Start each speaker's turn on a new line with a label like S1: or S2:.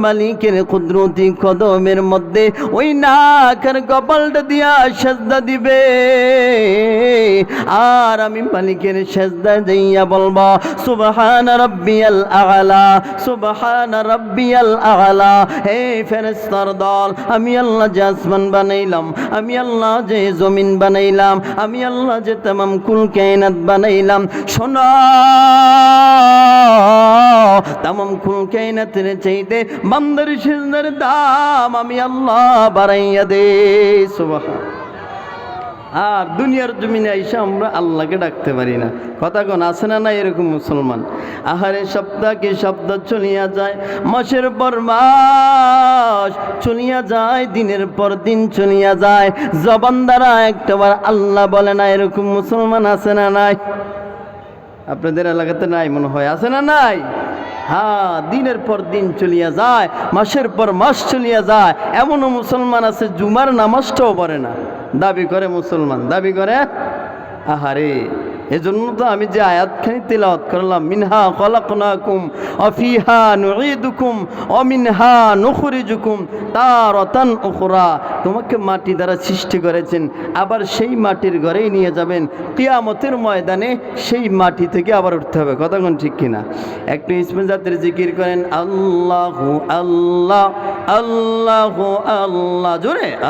S1: মালিকের কুদরতি কদমের মধ্যে ওই নাকের কপালটা দিয়া সেজদা দিবে, আর আমি মালিকের সেজদা দিয়া বলবো সুবহানা রাব্বিয়াল আ'লা, সুবহানা রাব্বিয়াল আ'লা। হে ফেরেশতার দল, আমি আল্লাহ যে আসমান বানাইলাম, আমি আল্লাহ যে জমিন বানাইলাম, আমি আল্লাহ যে তামাম কুল কায়নাত বানাইলাম, শোনো তামাম কুল কায়নাতের চাইতে বান্দার সিজদার দাম আমি আল্লাহ বাড়াইয়া দে। সুবহান। আর দুনিয়ার জমিনে আইসা আমরা আল্লাহকে ডাকতে পারি না। কথা কোন আছে না? এরকম মুসলমান আহারে সপ্তাহ কি সপ্তাহ চলিয়া যায়, মাসের পর মাস চলিয়া যায়, দিনের পর দিন চলিয়া যায়, জবান দ্বারা একটাবার আল্লাহ বলে না। এরকম মুসলমান আছে না নাই? আপনাদের এলাকাতে নাই মনে হয়, আছে না নাই? হ্যাঁ, দিনের পর দিন চলিয়া যায়, মাসের পর মাস চলিয়া যায়। এমনও মুসলমান আছে জুমার নামাজটাও পড়ে না, দাবি করে মুসলমান, দাবি করে। আহারে, এজন্য তো আমি যে আয়াতখানি তিলাওয়াত করলাম, মিনহা খলাকনাকুম ওয়া ফিহা নুঈদুকুম ওয়া মিনহা নুখরিজুকুম তারাতান উখরা। তোমাকে মাটি দ্বারা সৃষ্টি করেছেন, আবার সেই মাটির ঘরেই নিয়ে যাবেন। কিয়ামতের ময়দানে সেই মাটি থেকে আবার উঠতে হবে। কথা কোন ঠিক কিনা? একটু ইসমে জাতের জিকির করেন, আল্লাহু আল্লাহ, আল্লাহু আল্লাহ, জোরে।